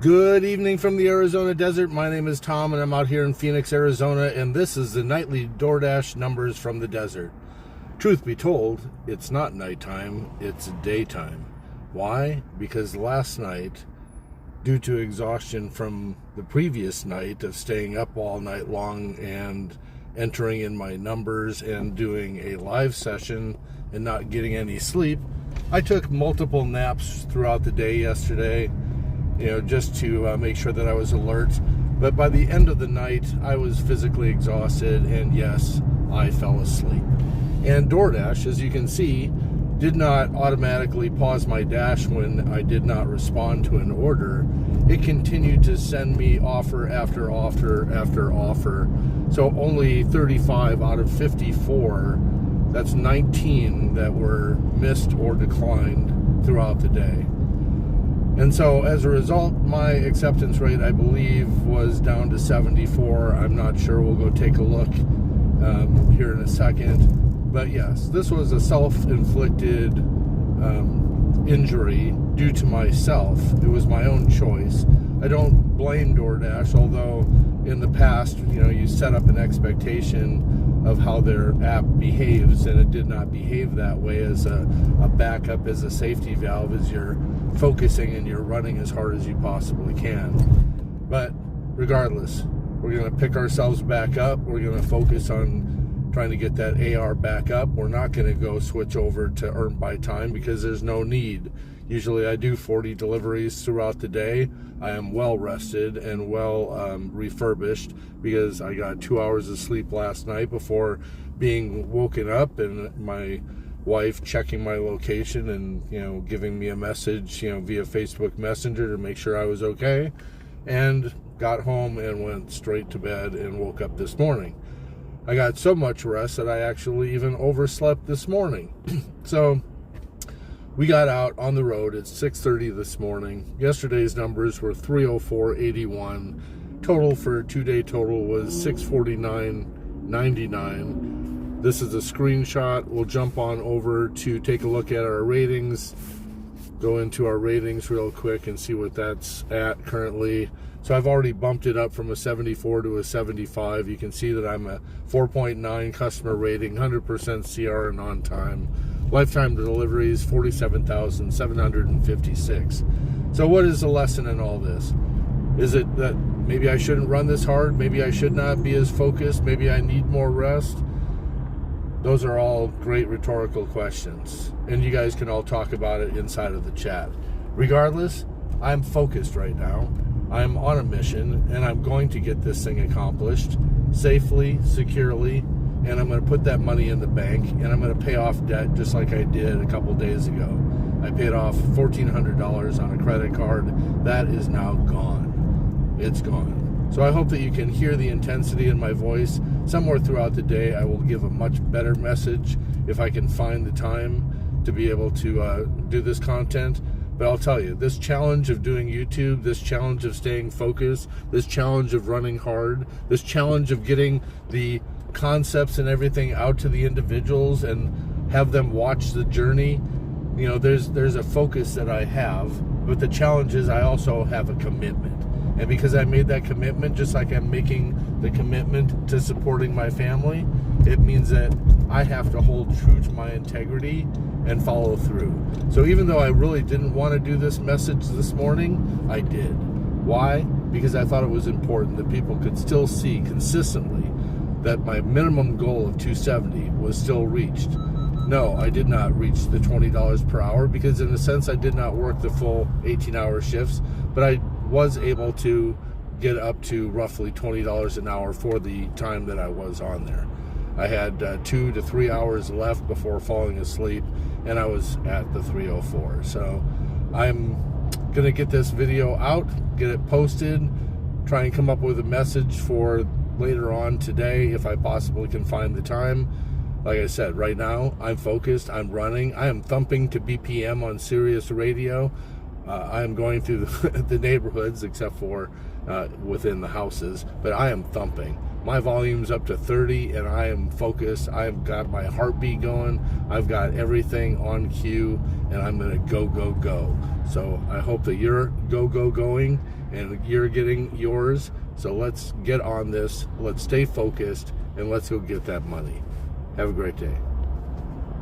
Good evening from the Arizona desert. My name is Tom and I'm out here in Phoenix, Arizona, and this is the nightly DoorDash numbers from the desert. Truth be told, it's not nighttime, it's daytime. Why? Because last night, due to exhaustion from the previous night of staying up all night long and entering in my numbers and doing a live session and not getting any sleep, I took multiple naps throughout the day yesterday, just to make sure that I was alert. But by the end of the night, I was physically exhausted, and yes, I fell asleep. And DoorDash, as you can see, did not automatically pause my dash when I did not respond to an order. It continued to send me offer after offer after offer. So only 35 out of 54, that's 19 that were missed or declined throughout the day. And so as a result, my acceptance rate, I believe, was down to 74. I'm not sure. We'll go take a look here in a second. But yes, this was a self-inflicted injury due to myself. It was my own choice. I don't blame DoorDash, although in the past, you set up an expectation of how their app behaves, and it did not behave that way as a backup, as a safety valve, as you're focusing and you're running as hard as you possibly can. But regardless, we're going to pick ourselves back up. We're going to focus on trying to get that AR back up. We're not going to go switch over to earn by time because there's no need. Usually I do 40 deliveries throughout the day. I am well rested and well refurbished because I got 2 hours of sleep last night before being woken up, and my wife checking my location and giving me a message via Facebook Messenger to make sure I was okay, and got home and went straight to bed and woke up this morning. I got so much rest that I actually even overslept this morning. So we got out on the road at 6:30 this morning. Yesterday's numbers were 304.81. Total for two-day total was 649.99. This is a screenshot. We'll jump on over to take a look at our ratings. Go into our ratings real quick and see what that's at currently. So I've already bumped it up from a 74 to a 75. You can see that I'm a 4.9 customer rating, 100% CR and on time. Lifetime deliveries, 47,756. So what is the lesson in all this? Is it that maybe I shouldn't run this hard? Maybe I should not be as focused? Maybe I need more rest? Those are all great rhetorical questions, and you guys can all talk about it inside of the chat. Regardless, I'm focused right now. I'm on a mission, and I'm going to get this thing accomplished safely, securely, and I'm going to put that money in the bank, and I'm going to pay off debt just like I did a couple days ago. I paid off $1,400 on a credit card. That is now gone. It's gone. So I hope that you can hear the intensity in my voice. Somewhere throughout the day, I will give a much better message if I can find the time to be able to do this content. But I'll tell you, this challenge of doing YouTube, this challenge of staying focused, this challenge of running hard, this challenge of getting the concepts and everything out to the individuals and have them watch the journey, there's a focus that I have. But the challenge is I also have a commitment. And because I made that commitment, just like I'm making the commitment to supporting my family, it means that I have to hold true to my integrity and follow through. So even though I really didn't want to do this message this morning, I did. Why? Because I thought it was important that people could still see consistently that my minimum goal of 270 was still reached. No, I did not reach the $20 per hour because in a sense I did not work the full 18-hour shifts, but I was able to get up to roughly $20 an hour for the time that I was on there. I had 2 to 3 hours left before falling asleep, and I was at the 304. So I'm gonna get this video out, get it posted, try and come up with a message for later on today if I possibly can find the time. Like I said, right now I'm focused, I'm running, I am thumping to BPM on Sirius Radio. I am going through the neighborhoods, except for within the houses, but I am thumping. My volume's up to 30, and I am focused. I've got my heartbeat going. I've got everything on cue, and I'm going to go, go, go. So I hope that you're go, go, going, and you're getting yours. So let's get on this. Let's stay focused, and let's go get that money. Have a great day.